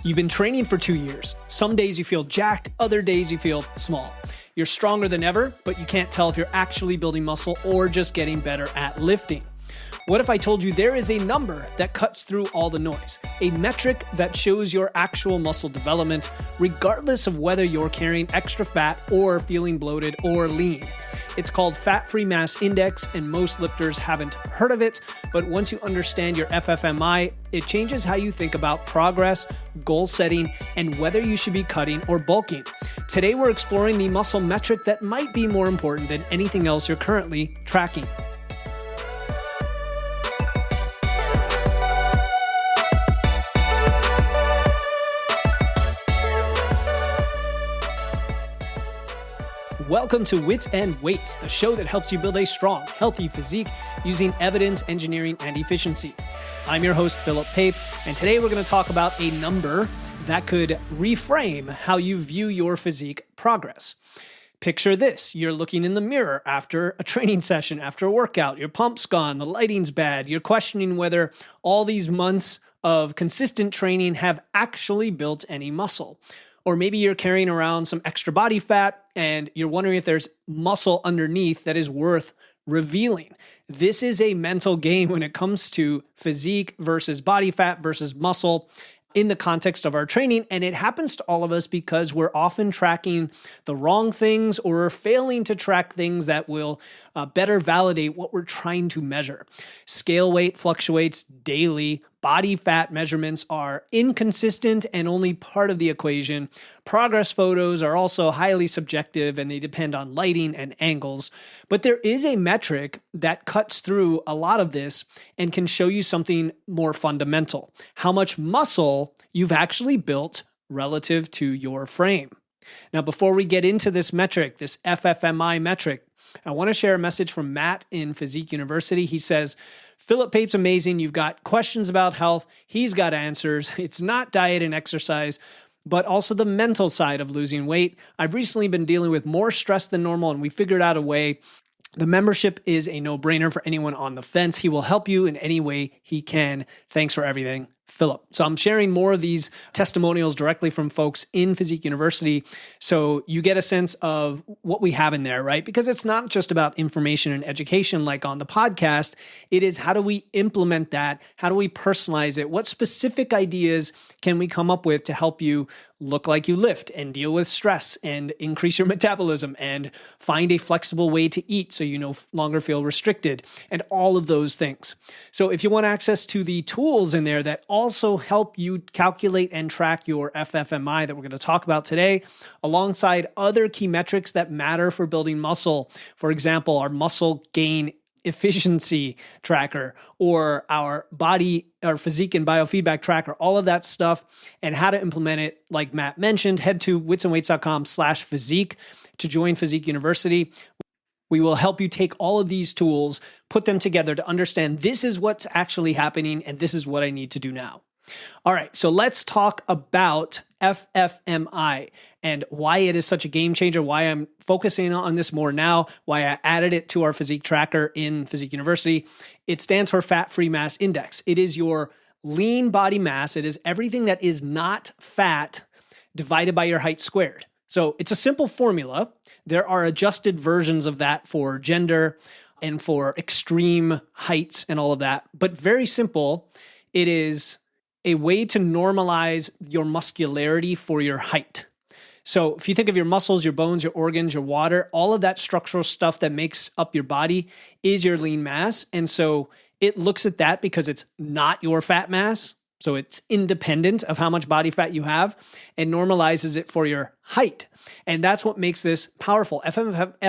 You've been training for 2 years. Some days you feel jacked, other days you feel small. You're stronger than ever, but you can't tell if you're actually building muscle or just getting better at lifting. What if I told you there is a number that cuts through all the noise, a metric that shows your actual muscle development, regardless of whether you're carrying extra fat or feeling bloated or lean? It's called fat-free mass index, and most lifters haven't heard of it, but once you understand your FFMI, it changes how you think about progress, goal setting, and whether you should be cutting or bulking. Today, we're exploring the muscle metric that might be more important than anything else you're currently tracking. Welcome to Wits and Weights, the show that helps you build a strong, healthy physique using evidence, engineering, and efficiency. I'm your host, Philip Pape, and today we're going to talk about a number that could reframe how you view your physique progress. Picture this. You're looking in the mirror after a training session, after a workout. Your pump's gone, the lighting's bad. You're questioning whether all these months of consistent training have actually built any muscle. Or maybe you're carrying around some extra body fat and you're wondering if there's muscle underneath that is worth revealing. This is a mental game when it comes to physique versus body fat versus muscle in the context of our training. And it happens to all of us because we're often tracking the wrong things or we're failing to track things that will better validate what we're trying to measure. Scale weight fluctuates daily. Body fat measurements are inconsistent and only part of the equation. Progress photos are also highly subjective and they depend on lighting and angles. But there is a metric that cuts through a lot of this and can show you something more fundamental: how much muscle you've actually built relative to your frame. Now, before we get into this metric, this FFMI metric, I want to share a message from Matt in Physique University. He says, Philip Pape's amazing. You've got questions about health. He's got answers. It's not diet and exercise, but also the mental side of losing weight. I've recently been dealing with more stress than normal, and we figured out a way. The membership is a no-brainer for anyone on the fence. He will help you in any way he can. Thanks for everything, Philip. So I'm sharing more of these testimonials directly from folks in Physique University so you get a sense of what we have in there, right? Because it's not just about information and education like on the podcast. It is, how do we implement that? How do we personalize it? What specific ideas can we come up with to help you look like you lift and deal with stress and increase your metabolism and find a flexible way to eat so you no longer feel restricted and all of those things. So if you want access to the tools in there that also help you calculate and track your FFMI that we're going to talk about today, alongside other key metrics that matter for building muscle, for example, our muscle gain efficiency tracker or our physique and biofeedback tracker, all of that stuff, and how to implement it, like Matt mentioned, head to witsandweights.com/physique to join Physique University. We will help you take all of these tools, put them together to understand this is what's actually happening and this is what I need to do now. All right, so let's talk about FFMI and why it is such a game changer, why I'm focusing on this more now, why I added it to our physique tracker in Physique University. It stands for fat-free mass index. It is your lean body mass. It is everything that is not fat divided by your height squared. So it's a simple formula. There are adjusted versions of that for gender and for extreme heights and all of that, but very simple. It is a way to normalize your muscularity for your height. So if you think of your muscles, your bones, your organs, your water, all of that structural stuff that makes up your body is your lean mass. And so it looks at that because it's not your fat mass. So it's independent of how much body fat you have and normalizes it for your height. And that's what makes this powerful. FFMI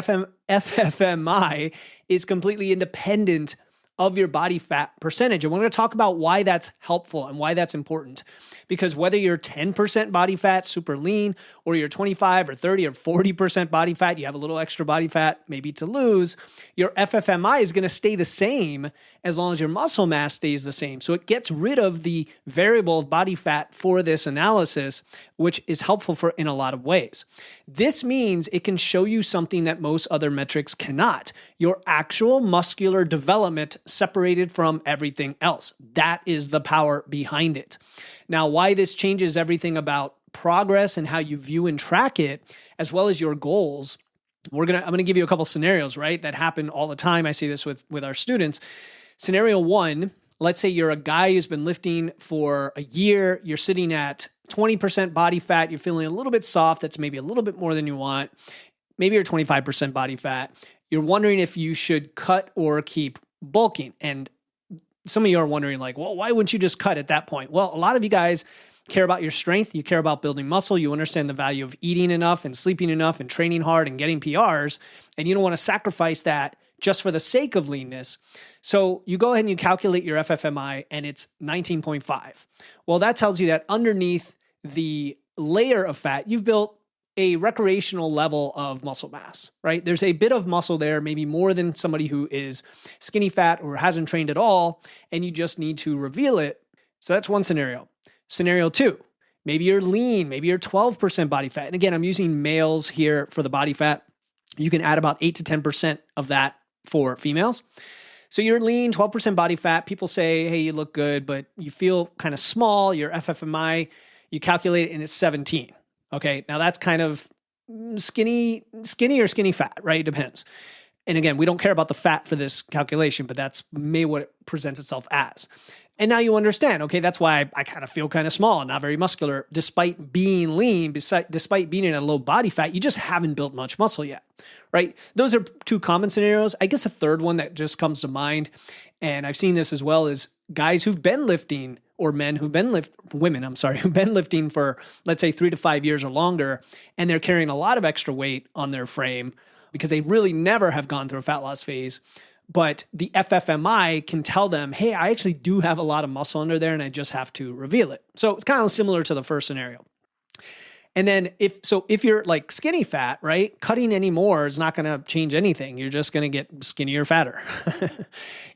is completely independent of your body fat percentage. And we're going to talk about why that's helpful and why that's important. Because whether you're 10% body fat, super lean, or you're 25 or 30 or 40% body fat, you have a little extra body fat maybe to lose, your FFMI is going to stay the same as long as your muscle mass stays the same. So it gets rid of the variable of body fat for this analysis, which is helpful in a lot of ways. This means it can show you something that most other metrics cannot: your actual muscular development separated from everything else. That is the power behind it. Now, why this changes everything about progress and how you view and track it, as well as your goals, I'm gonna give you a couple scenarios, right, that happen all the time. I see this with our students. Scenario one, let's say you're a guy who's been lifting for a year, you're sitting at 20% body fat, you're feeling a little bit soft, that's maybe a little bit more than you want. Maybe you're 25% body fat. You're wondering if you should cut or keep bulking. And some of you are wondering like, well, why wouldn't you just cut at that point? Well, a lot of you guys care about your strength. You care about building muscle. You understand the value of eating enough and sleeping enough and training hard and getting PRs. And you don't want to sacrifice that just for the sake of leanness. So you go ahead and you calculate your FFMI and it's 19.5. Well, that tells you that underneath the layer of fat, you've built a recreational level of muscle mass, right? There's a bit of muscle there, maybe more than somebody who is skinny fat or hasn't trained at all, and you just need to reveal it. So that's one scenario. Scenario two, maybe you're lean, maybe you're 12% body fat. And again, I'm using males here for the body fat. You can add about 8 to 10% of that for females. So you're lean, 12% body fat. People say, hey, you look good, but you feel kind of small. Your FFMI, you calculate it and it's 17. Okay, now that's kind of skinny or skinny fat, right? It depends. And again, we don't care about the fat for this calculation, but that's maybe what it presents itself as. And now you understand, okay, that's why I kind of feel kind of small and not very muscular, despite being lean, despite being in a low body fat, you just haven't built much muscle yet, right? Those are two common scenarios. I guess a third one that just comes to mind, and I've seen this as well, is guys who've been lifting or women who've been lifting for, let's say, 3 to 5 years or longer, and they're carrying a lot of extra weight on their frame because they really never have gone through a fat loss phase. But the FFMI can tell them, hey, I actually do have a lot of muscle under there and I just have to reveal it. So it's kind of similar to the first scenario. And then if you're like skinny fat, right, cutting any more is not going to change anything. You're just going to get skinnier, fatter.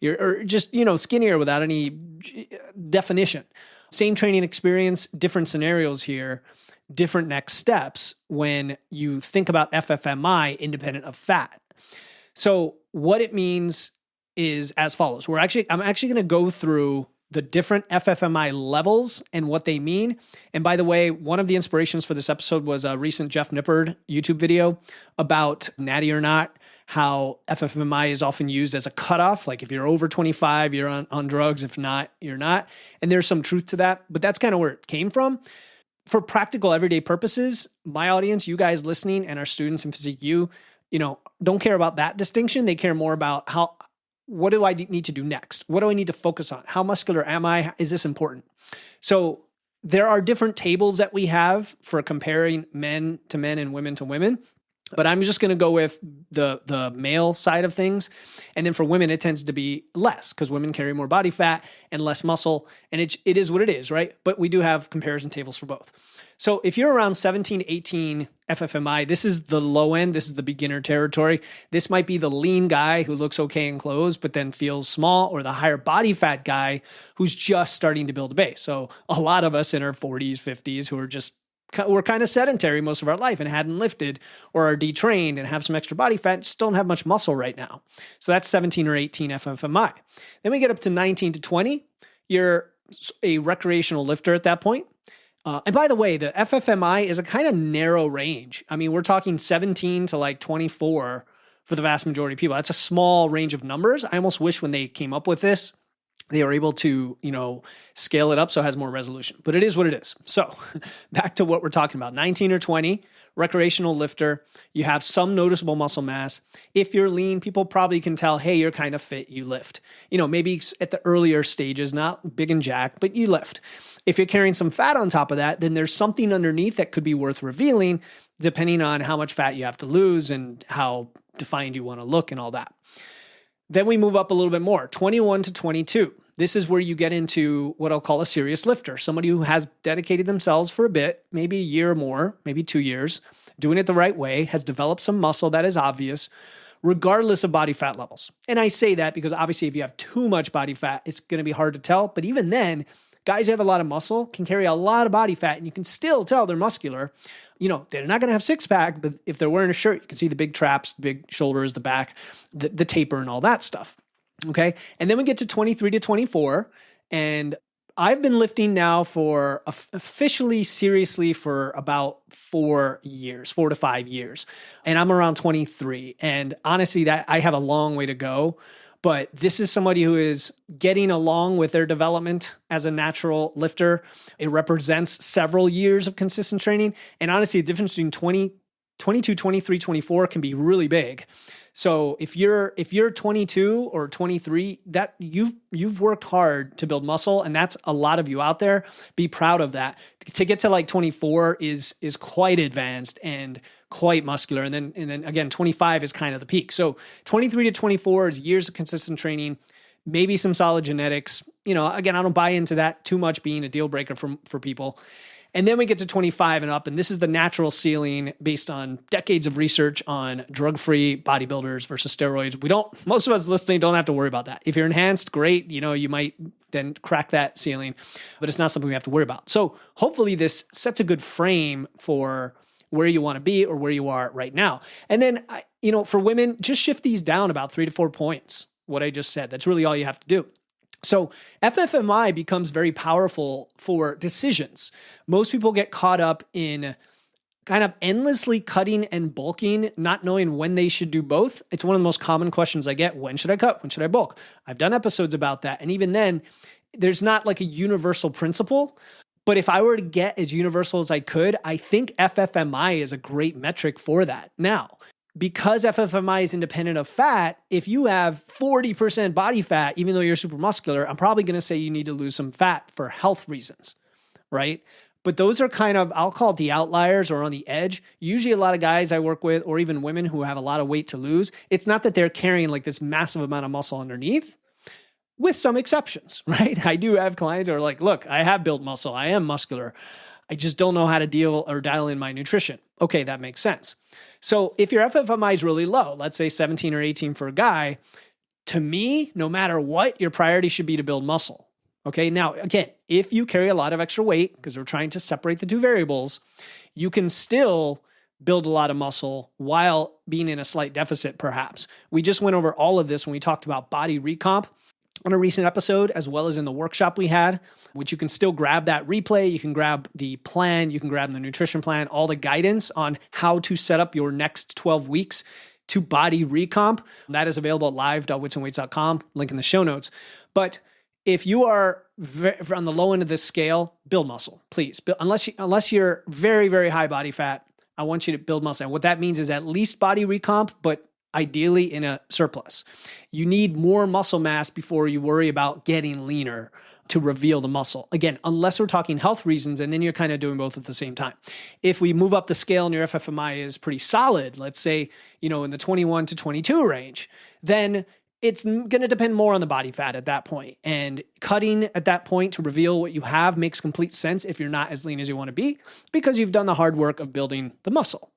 Or just, skinnier without any definition. Same training experience, different scenarios here, different next steps when you think about FFMI independent of fat. So what it means is as follows. I'm actually going to go through the different FFMI levels and what they mean. And by the way, one of the inspirations for this episode was a recent Jeff Nippard YouTube video about natty or not, how FFMI is often used as a cutoff. Like if you're over 25, you're on drugs. If not, you're not. And there's some truth to that, but that's kind of where it came from. For practical everyday purposes, my audience, you guys listening and our students in Physique U, don't care about that distinction. They care more about what do I need to do next? What do I need to focus on? How muscular am I? Is this important? So there are different tables that we have for comparing men to men and women to women, but I'm just going to go with the male side of things. And then for women, it tends to be less because women carry more body fat and less muscle. And it is what it is, right? But we do have comparison tables for both. So if you're around 17 to 18 FFMI, this is the low end. This is the beginner territory. This might be the lean guy who looks okay in clothes, but then feels small, or the higher body fat guy who's just starting to build a base. So a lot of us in our 40s, 50s who we're kind of sedentary most of our life and hadn't lifted or are detrained and have some extra body fat, just don't have much muscle right now. So that's 17 or 18 FFMI. Then we get up to 19 to 20. You're a recreational lifter at that point. And by the way, the FFMI is a kind of narrow range. I mean, we're talking 17 to like 24 for the vast majority of people. That's a small range of numbers. I almost wish when they came up with this, they were able to, scale it up so it has more resolution. But it is what it is. So back to what we're talking about. 19 or 20, recreational lifter. You have some noticeable muscle mass. If you're lean, people probably can tell, hey, you're kind of fit, you lift. Maybe at the earlier stages, not big and jacked, but you lift. If you're carrying some fat on top of that, then there's something underneath that could be worth revealing, depending on how much fat you have to lose and how defined you want to look and all that. Then we move up a little bit more, 21 to 22. This is where you get into what I'll call a serious lifter, somebody who has dedicated themselves for a bit, maybe a year or more, maybe 2 years, doing it the right way, has developed some muscle that is obvious, regardless of body fat levels. And I say that because obviously if you have too much body fat, it's going to be hard to tell. But even then, guys who have a lot of muscle can carry a lot of body fat and you can still tell they're muscular. They're not going to have six pack, but if they're wearing a shirt, you can see the big traps, the big shoulders, the back, the taper and all that stuff. Okay. And then we get to 23 to 24. And I've been lifting now for officially, seriously for about 4 years, 4 to 5 years. And I'm around 23. And honestly, that I have a long way to go. But this is somebody who is getting along with their development as a natural lifter. It represents several years of consistent training. And honestly, the difference between 22, 23, 24 can be really big. So if you're 22 or 23, that you've worked hard to build muscle, and that's a lot of you out there. Be proud of that. To get to like 24 is quite advanced and quite muscular. And then again, 25 is kind of the peak. So 23 to 24 is years of consistent training, maybe some solid genetics. Again, I don't buy into that too much being a deal breaker for people. And then we get to 25 and up, and this is the natural ceiling based on decades of research on drug-free bodybuilders versus steroids. Most of us listening don't have to worry about that. If you're enhanced, great, you might then crack that ceiling, but it's not something we have to worry about. So hopefully this sets a good frame for where you want to be or where you are right now. And then, for women, just shift these down about 3 to 4 points, what I just said. That's really all you have to do. So FFMI becomes very powerful for decisions. Most people get caught up in kind of endlessly cutting and bulking, not knowing when they should do both. It's one of the most common questions I get. When should I cut? When should I bulk? I've done episodes about that. And even then, there's not like a universal principle. But if I were to get as universal as I could, I think FFMI is a great metric for that. Now, because FFMI is independent of fat, if you have 40% body fat, even though you're super muscular, I'm probably going to say you need to lose some fat for health reasons, right? But those are kind of, I'll call it the outliers or on the edge. Usually a lot of guys I work with, or even women who have a lot of weight to lose, it's not that they're carrying like this massive amount of muscle underneath, with some exceptions, right? I do have clients who are like, look, I have built muscle. I am muscular. I just don't know how to deal or dial in my nutrition. Okay, that makes sense. So if your FFMI is really low, let's say 17 or 18 for a guy, to me, no matter what, your priority should be to build muscle. Okay, now again, if you carry a lot of extra weight, because we're trying to separate the two variables, you can still build a lot of muscle while being in a slight deficit perhaps. We just went over all of this when we talked about body recomp on a recent episode, as well as in the workshop we had, which you can still grab that replay. You can grab the plan, you can grab the nutrition plan, all the guidance on how to set up your next 12 weeks to body recomp. That is available at live.witsandweights.com, link in the show notes. But if you are on the low end of this scale, build muscle, please. Unless you're very, very high body fat, I want you to build muscle. And what that means is at least body recomp, but ideally in a surplus. You need more muscle mass before you worry about getting leaner to reveal the muscle. Again, unless we're talking health reasons, and then you're kind of doing both at the same time. If we move up the scale and your FFMI is pretty solid, let's say, in the 21 to 22 range, then it's going to depend more on the body fat at that point. And cutting at that point to reveal what you have makes complete sense if you're not as lean as you want to be, because you've done the hard work of building the muscle.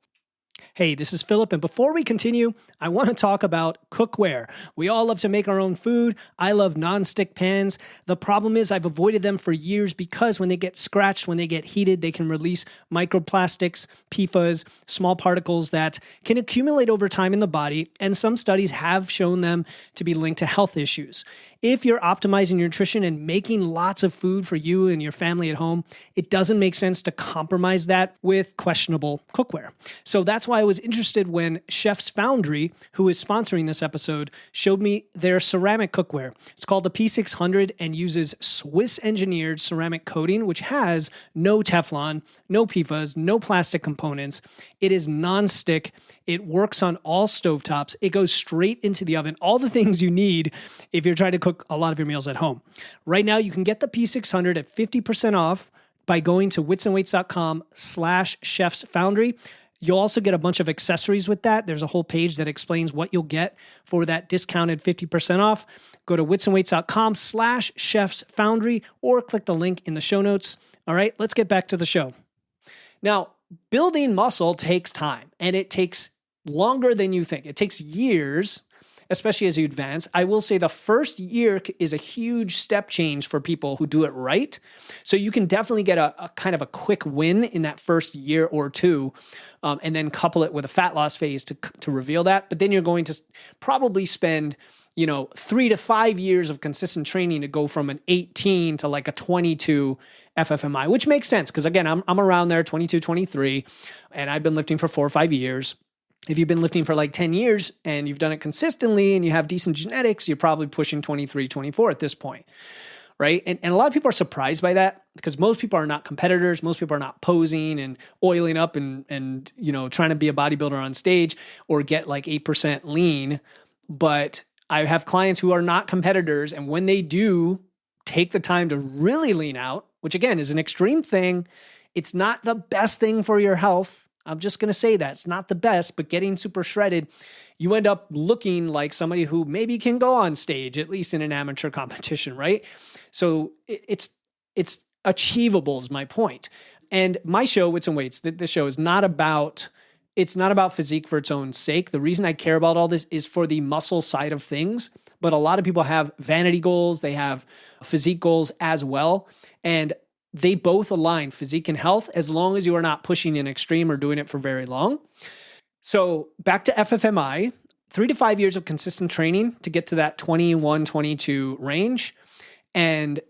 Hey, this is Philip, and before we continue, I want to talk about cookware. We all love to make our own food. I love non-stick pans. The problem is I've avoided them for years because when they get scratched, when they get heated, they can release microplastics, PFAS, small particles that can accumulate over time in the body, and some studies have shown them to be linked to health issues. If you're optimizing your nutrition and making lots of food for you and your family at home, it doesn't make sense to compromise that with questionable cookware. So that's why I was interested when Chef's Foundry, who is sponsoring this episode, showed me their ceramic cookware. It's called the P600 and uses Swiss-engineered ceramic coating, which has no Teflon, no PFAS, no plastic components. It is non-stick. It works on all stovetops. It goes straight into the oven. All the things you need if you're trying to cook a lot of your meals at home. Right now, you can get the P600 at 50% off by going to witsandweights.com/chefsfoundry. You'll also get a bunch of accessories with that. There's a whole page that explains what you'll get for that discounted 50% off. Go to witsandweights.com/chefsfoundry or click the link in the show notes. All right, let's get back to the show. Now, building muscle takes time, and it takes longer than you think. It takes years, especially as you advance. I will say the first year is a huge step change for people who do it right. So you can definitely get a kind of a quick win in that first year or two, and then couple it with a fat loss phase to reveal that. But then you're going to probably spend 3 to 5 years of consistent training to go from an 18 to like a 22 FFMI, which makes sense because again, I'm around there, 22, 23, and I've been lifting for 4 or 5 years. If you've been lifting for like 10 years and you've done it consistently and you have decent genetics, you're probably pushing 23, 24 at this point, right? And a lot of people are surprised by that because most people are not competitors. Most people are not posing and oiling up and trying to be a bodybuilder on stage or get like 8% lean. But I have clients who are not competitors, and when they do take the time to really lean out, which again is an extreme thing, it's not the best thing for your health. I'm just going to say that it's not the best, but getting super shredded, you end up looking like somebody who maybe can go on stage, at least in an amateur competition, right? So it's achievable is my point. And my show, Wits and Weights, this show is not about physique for its own sake. The reason I care about all this is for the muscle side of things, but a lot of people have vanity goals. They have physique goals as well. And they both align, physique and health, as long as you are not pushing an extreme or doing it for very long. So back to FFMI, 3 to 5 years of consistent training to get to that 21, 22 range. And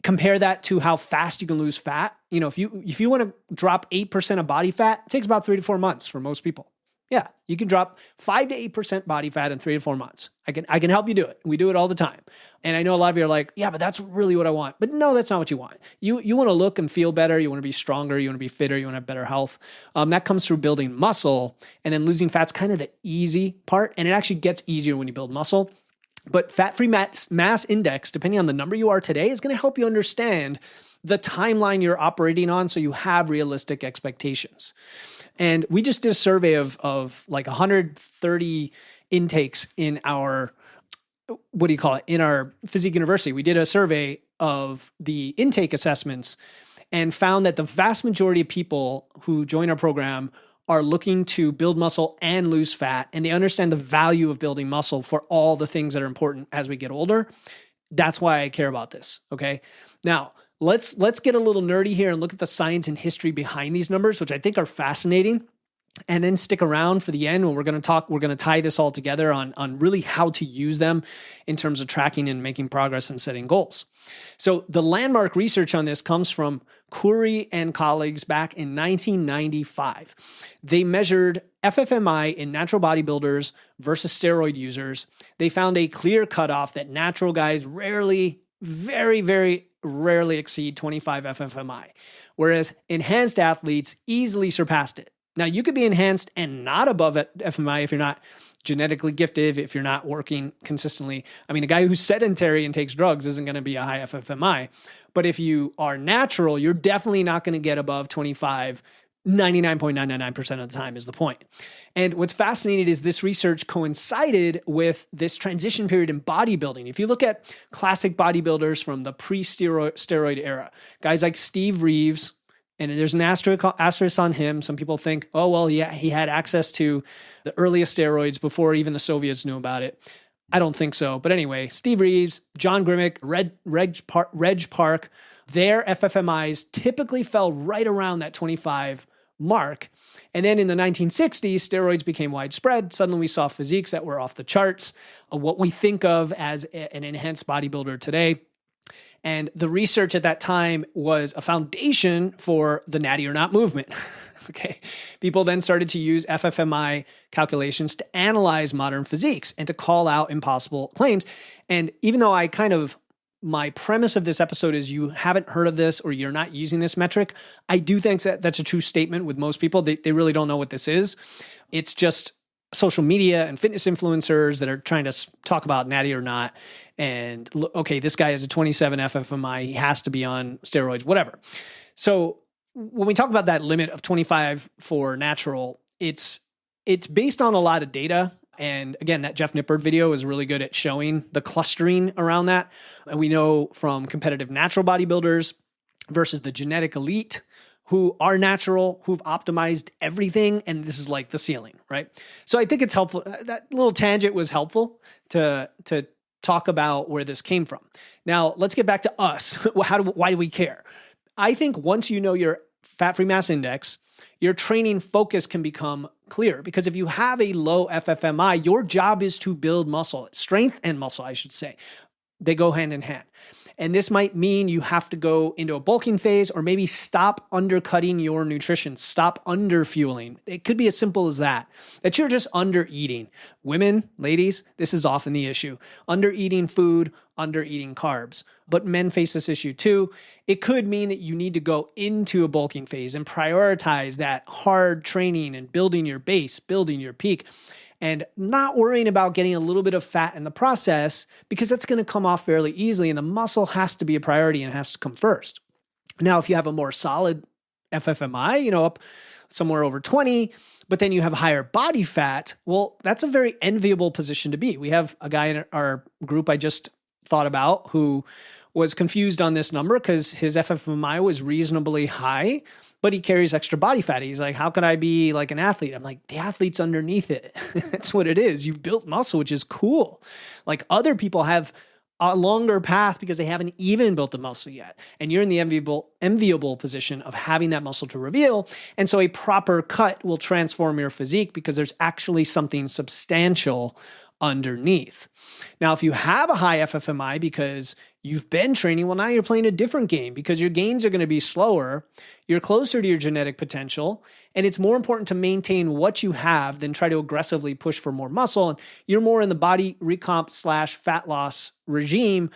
compare that to how fast you can lose fat. If you want to drop 8% of body fat, it takes about 3 to 4 months for most people. Yeah, you can drop 5 to 8% body fat in 3 to 4 months. I can help you do it. We do it all the time. And I know a lot of you are like, yeah, but that's really what I want. But no, that's not what you want. You want to look and feel better. You want to be stronger. You want to be fitter. You want to have better health. That comes through building muscle, and then losing fat's kind of the easy part. And it actually gets easier when you build muscle. But fat-free mass index, depending on the number you are today, is going to help you understand the timeline you're operating on so you have realistic expectations. And we just did a survey of like 130 intakes in our, in our Physique University. We did a survey of the intake assessments and found that the vast majority of people who join our program are looking to build muscle and lose fat, and they understand the value of building muscle for all the things that are important as we get older. That's why I care about this, okay? Now, let's get a little nerdy here and look at the science and history behind these numbers, which I think are fascinating. And then stick around for the end when we're going to tie this all together on really how to use them in terms of tracking and making progress and setting goals. So the landmark research on this comes from Khoury and colleagues back in 1995. They measured FFMI in natural bodybuilders versus steroid users. They found a clear cutoff that natural guys rarely, very, very rarely exceed 25 FFMI, whereas enhanced athletes easily surpassed it. Now, you could be enhanced and not above FMI if you're not genetically gifted, if you're not working consistently. I mean, a guy who's sedentary and takes drugs isn't going to be a high FFMI. But if you are natural, you're definitely not going to get above 25, 99.999% of the time is the point. And what's fascinating is this research coincided with this transition period in bodybuilding. If you look at classic bodybuilders from the pre-steroid era, guys like Steve Reeves, and there's an asterisk on him. Some people think, oh, well, yeah, he had access to the earliest steroids before even the Soviets knew about it. I don't think so. But anyway, Steve Reeves, John Grimmick, Reg Park, their FFMIs typically fell right around that 25 mark. And then in the 1960s, steroids became widespread. Suddenly we saw physiques that were off the charts, what we think of as an enhanced bodybuilder today. And the research at that time was a foundation for the natty or not movement. Okay. People then started to use FFMI calculations to analyze modern physiques and to call out impossible claims. And even though my premise of this episode is you haven't heard of this or you're not using this metric, I do think that that's a true statement with most people. They really don't know what this is. It's just social media and fitness influencers that are trying to talk about natty or not. And okay, this guy has a 27 FFMI. He has to be on steroids, whatever. So when we talk about that limit of 25 for natural, it's based on a lot of data. And again, that Jeff Nippard video is really good at showing the clustering around that. And we know from competitive natural bodybuilders versus the genetic elite who are natural, who've optimized everything, and this is like the ceiling, right? So I think it's helpful. That little tangent was helpful to talk about where this came from. Now, let's get back to us. Why do we care? I think once you know your fat-free mass index, your training focus can become clear. Because if you have a low FFMI, your job is to build muscle, strength and muscle, I should say. They go hand in hand. And this might mean you have to go into a bulking phase or maybe stop undercutting your nutrition, stop underfueling. It could be as simple as that you're just undereating. Women, ladies, this is often the issue. Undereating food, undereating carbs. But men face this issue too. It could mean that you need to go into a bulking phase and prioritize that hard training and building your base, building your peak, and not worrying about getting a little bit of fat in the process, because that's going to come off fairly easily, and the muscle has to be a priority and has to come first. Now, if you have a more solid FFMI, up somewhere over 20, but then you have higher body fat, well, that's a very enviable position to be. We have a guy in our group I just thought about who was confused on this number because his FFMI was reasonably high, but he carries extra body fat. He's like, how can I be like an athlete? I'm like, the athlete's underneath it. That's what it is. You've built muscle, which is cool. Like other people have a longer path because they haven't even built the muscle yet. And you're in the enviable position of having that muscle to reveal. And so a proper cut will transform your physique because there's actually something substantial underneath. Now, if you have a high FFMI because you've been training, well, now you're playing a different game because your gains are going to be slower. You're closer to your genetic potential, and it's more important to maintain what you have than try to aggressively push for more muscle. And you're more in the body recomp / fat loss regime,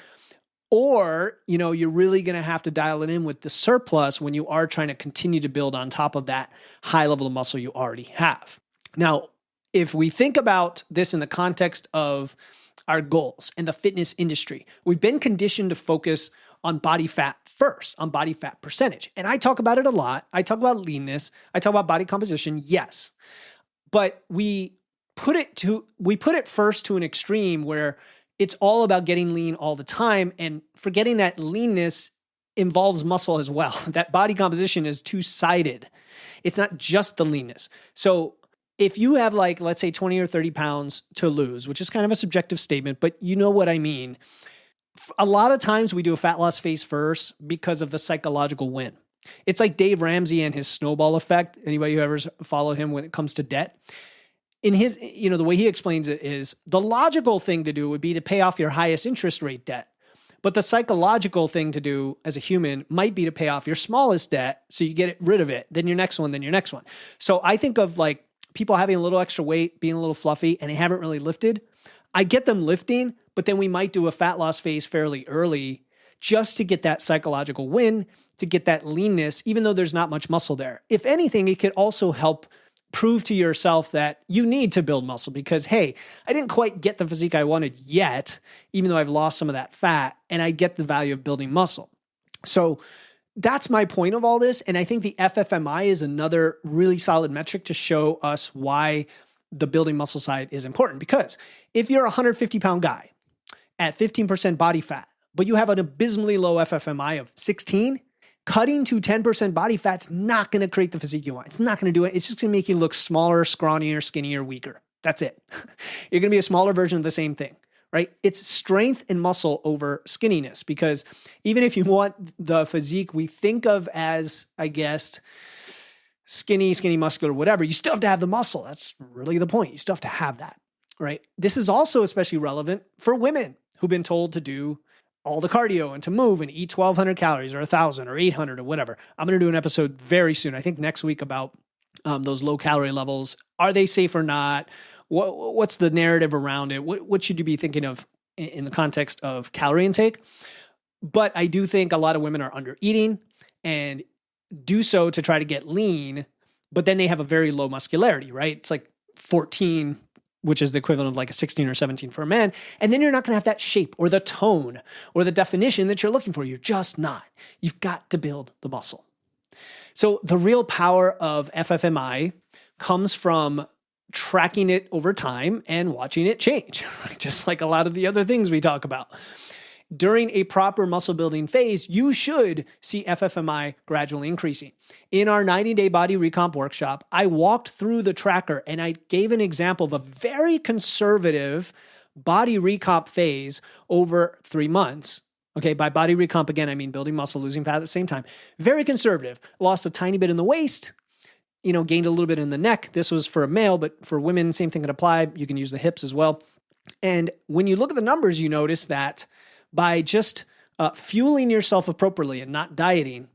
or, you're really going to have to dial it in with the surplus when you are trying to continue to build on top of that high level of muscle you already have. Now, if we think about this in the context of our goals and the fitness industry, we've been conditioned to focus on body fat first, on body fat percentage. And I talk about it a lot. I talk about leanness. I talk about body composition, yes. But we put it first to an extreme where it's all about getting lean all the time and forgetting that leanness involves muscle as well. That body composition is two-sided. It's not just the leanness. So if you have let's say 20 or 30 pounds to lose, which is kind of a subjective statement, but you know what I mean. A lot of times we do a fat loss phase first because of the psychological win. It's like Dave Ramsey and his snowball effect. Anybody who ever followed him when it comes to debt. In his, the way he explains it is the logical thing to do would be to pay off your highest interest rate debt. But the psychological thing to do as a human might be to pay off your smallest debt so you get rid of it, then your next one, then your next one. So I think of people having a little extra weight, being a little fluffy, and they haven't really lifted. I get them lifting, but then we might do a fat loss phase fairly early just to get that psychological win, to get that leanness, even though there's not much muscle there. If anything, it could also help prove to yourself that you need to build muscle because, hey, I didn't quite get the physique I wanted yet, even though I've lost some of that fat, and I get the value of building muscle. So that's my point of all this. And I think the FFMI is another really solid metric to show us why the building muscle side is important. Because if you're a 150-pound guy at 15% body fat, but you have an abysmally low FFMI of 16, cutting to 10% body fat's not going to create the physique you want. It's not going to do it. It's just going to make you look smaller, scrawnier, skinnier, weaker. That's it. You're going to be a smaller version of the same thing. Right? It's strength and muscle over skinniness, because even if you want the physique we think of as, I guess, skinny, muscular, whatever, you still have to have the muscle. That's really the point. You still have to have that, right? This is also especially relevant for women who've been told to do all the cardio and to move and eat 1,200 calories or 1,000 or 800 or whatever. I'm going to do an episode very soon, I think next week, about those low calorie levels. Are they safe or not? What's the narrative around it? What should you be thinking of in the context of calorie intake? But I do think a lot of women are under eating and do so to try to get lean, but then they have a very low muscularity, right? It's like 14, which is the equivalent of like a 16 or 17 for a man. And then you're not going to have that shape or the tone or the definition that you're looking for. You're just not. You've got to build the muscle. So the real power of FFMI comes from tracking it over time and watching it change, just like a lot of the other things we talk about. During a proper muscle building phase, you should see FFMI gradually increasing. In our 90-day body recomp workshop, I walked through the tracker and I gave an example of a very conservative body recomp phase over 3 months. Okay, by body recomp, again, I mean building muscle, losing fat at the same time. Very conservative. Lost a tiny bit in the waist, gained a little bit in the neck. This was for a male, but for women, same thing can apply. You can use the hips as well. And when you look at the numbers, you notice that by just fueling yourself appropriately and not dieting,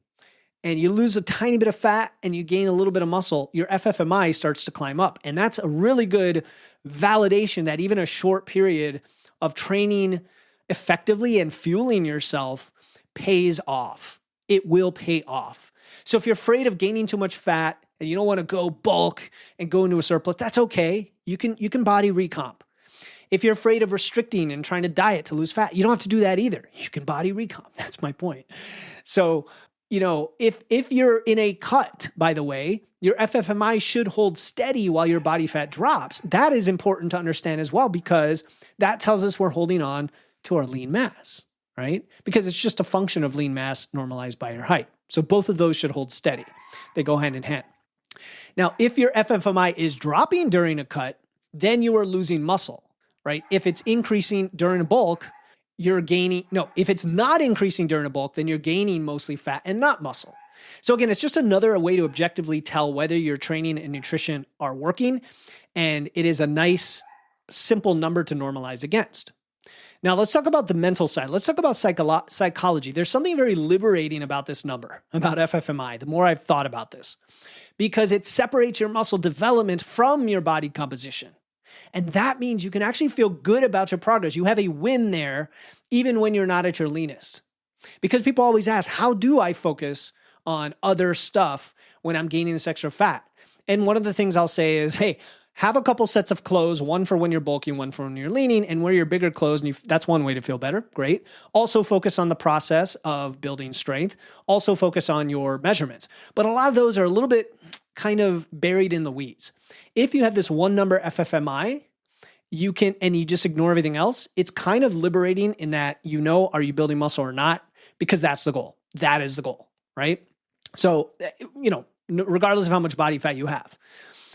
and you lose a tiny bit of fat and you gain a little bit of muscle, your FFMI starts to climb up. And that's a really good validation that even a short period of training effectively and fueling yourself pays off. It will pay off. So if you're afraid of gaining too much fat and you don't want to go bulk and go into a surplus, that's okay. You can body recomp. If you're afraid of restricting and trying to diet to lose fat, you don't have to do that either. You can body recomp. That's my point. So, if you're in a cut, by the way, your FFMI should hold steady while your body fat drops. That is important to understand as well, because that tells us we're holding on to our lean mass, right? Because it's just a function of lean mass normalized by your height. So both of those should hold steady. They go hand in hand. Now, if your FFMI is dropping during a cut, then you are losing muscle, right? If it's increasing during a bulk, you're gaining, if it's not increasing during a bulk, then you're gaining mostly fat and not muscle. So again, it's just another way to objectively tell whether your training and nutrition are working. And it is a nice, simple number to normalize against. Now, let's talk about the mental side. Let's talk about psychology. There's something very liberating about this number, about FFMI, the more I've thought about this, because it separates your muscle development from your body composition. And that means you can actually feel good about your progress. You have a win there, even when you're not at your leanest. Because people always ask, how do I focus on other stuff when I'm gaining this extra fat? And one of the things I'll say is, hey, have a couple sets of clothes, one for when you're bulking, one for when you're leaning, and wear your bigger clothes. And that's one way to feel better. Great. Also focus on the process of building strength. Also focus on your measurements. But a lot of those are a little bit kind of buried in the weeds. If you have this one number FFMI, and you just ignore everything else, it's kind of liberating in that are you building muscle or not? Because that's the goal. That is the goal, right? So, regardless of how much body fat you have.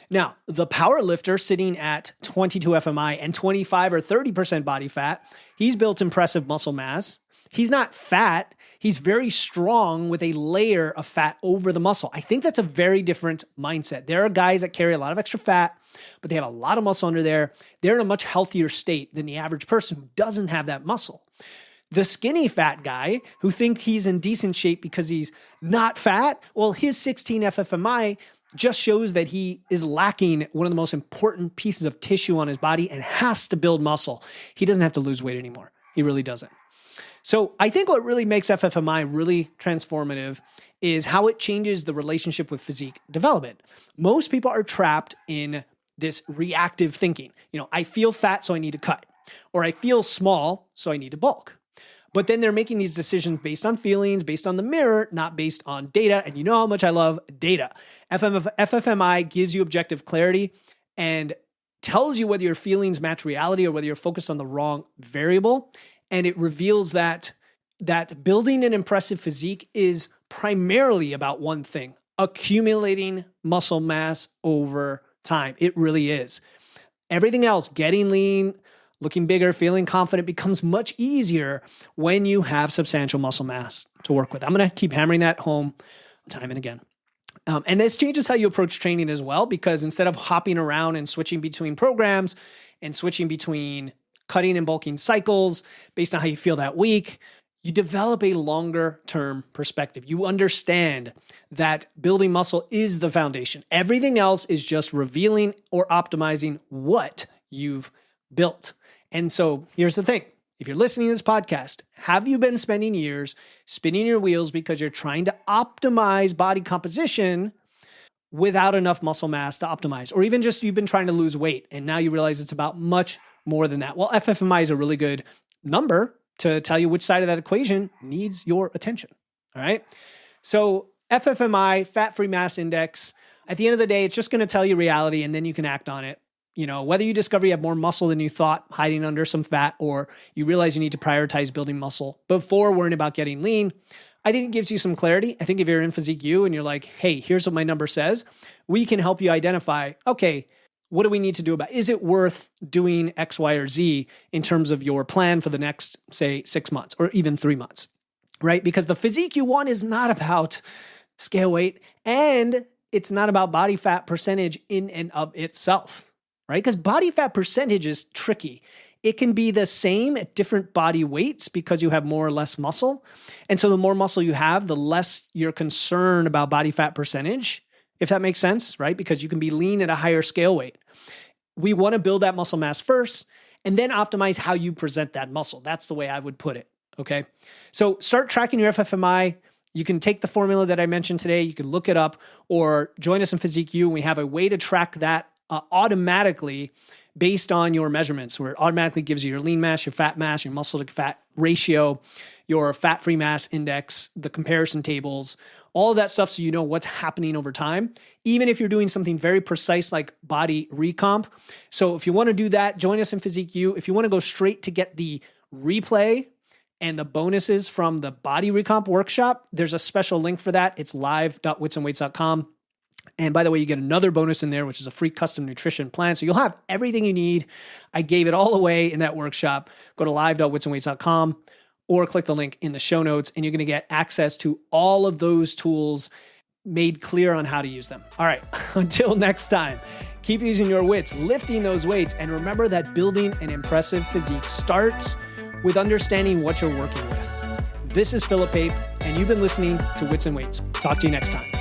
Now, the power lifter sitting at 22 FMI and 25 or 30% body fat, he's built impressive muscle mass. He's not fat. He's very strong with a layer of fat over the muscle. I think that's a very different mindset. There are guys that carry a lot of extra fat, but they have a lot of muscle under there. They're in a much healthier state than the average person who doesn't have that muscle. The skinny fat guy who thinks he's in decent shape because he's not fat, well, his 16 FFMI just shows that he is lacking one of the most important pieces of tissue on his body and has to build muscle. He doesn't have to lose weight anymore. He really doesn't. So I think what really makes FFMI really transformative is how it changes the relationship with physique development. Most people are trapped in this reactive thinking. I feel fat, so I need to cut. Or I feel small, so I need to bulk. But then they're making these decisions based on feelings, based on the mirror, not based on data. And you know how much I love data. FFMI gives you objective clarity and tells you whether your feelings match reality or whether you're focused on the wrong variable. And it reveals that building an impressive physique is primarily about one thing: accumulating muscle mass over time. It really is. Everything else, getting lean, looking bigger, feeling confident, becomes much easier when you have substantial muscle mass to work with. I'm going to keep hammering that home time and again. And this changes how you approach training as well, because instead of hopping around and switching between programs and switching between cutting and bulking cycles based on how you feel that week, you develop a longer term perspective. You understand that building muscle is the foundation. Everything else is just revealing or optimizing what you've built. And so here's the thing. If you're listening to this podcast, have you been spending years spinning your wheels because you're trying to optimize body composition without enough muscle mass to optimize? Or even just you've been trying to lose weight and now you realize it's about much more than that. Well, FFMI is a really good number to tell you which side of that equation needs your attention. All right. So FFMI, fat-free mass index, at the end of the day, it's just going to tell you reality and then you can act on it. Whether you discover you have more muscle than you thought hiding under some fat, or you realize you need to prioritize building muscle before worrying about getting lean, I think it gives you some clarity. I think if you're in Physique U and you're like, hey, here's what my number says, we can help you identify, okay, what do we need to do about it? Is it worth doing X, Y, or Z in terms of your plan for the next, say, 6 months or even 3 months, right? Because the physique you want is not about scale weight, and it's not about body fat percentage in and of itself, right? Because body fat percentage is tricky. It can be the same at different body weights because you have more or less muscle. And so the more muscle you have, the less you're concerned about body fat percentage, if that makes sense, right? Because you can be lean at a higher scale weight. We want to build that muscle mass first and then optimize how you present that muscle. That's the way I would put it, okay? So start tracking your FFMI. You can take the formula that I mentioned today, you can look it up, or join us in Physique U. We have a way to track that automatically based on your measurements, where it automatically gives you your lean mass, your fat mass, your muscle to fat ratio, your fat-free mass index, the comparison tables, all of that stuff, so you know what's happening over time, even if you're doing something very precise like body recomp. So if you want to do that, join us in Physique U. If you want to go straight to get the replay and the bonuses from the body recomp workshop, there's a special link for that. It's live.witsandweights.com. And by the way, you get another bonus in there, which is a free custom nutrition plan. So you'll have everything you need. I gave it all away in that workshop. Go to live.witsandweights.com or click the link in the show notes, and you're going to get access to all of those tools made clear on how to use them. All right, until next time, keep using your wits, lifting those weights, and remember that building an impressive physique starts with understanding what you're working with. This is Philip Pape, and you've been listening to Wits and Weights. Talk to you next time.